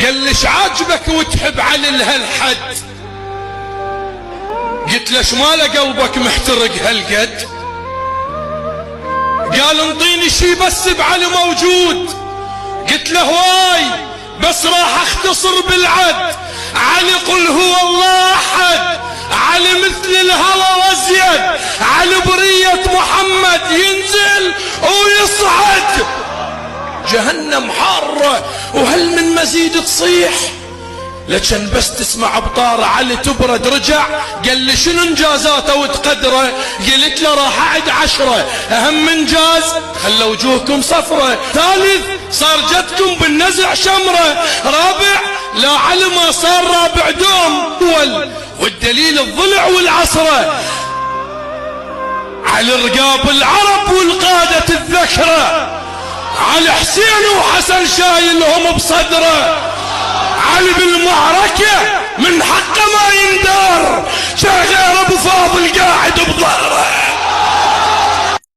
قال ليش عاجبك وتحب علي لهالحد؟ قلت له شماله قلبك محترق هالقد؟ قال انطيني شي بس بعلي موجود. قلت له هواي بس راح اختصر بالعد. علي قل هو الله احد، علي مثل الهوى وزيد، علي برية محمد ينزل ويصعد. جهنم حارة وهل من مزيد تصيح؟ لكن بس تسمع بطار علي تبرد. رجع قال لي شنو انجازاته وتقدره؟ قلت له راح اعد 10. اهم انجاز خلى وجوهكم صفرة. ثالث صار جدكم بالنزع شمرة. رابع لا علي ما صار رابع دوم. والدليل الضلع والعصرة. علي رقاب العرب والقادة الذكرى. علي حسين وحسن شايلهم بصدره. علي بالمعركة من حقه ما يندم.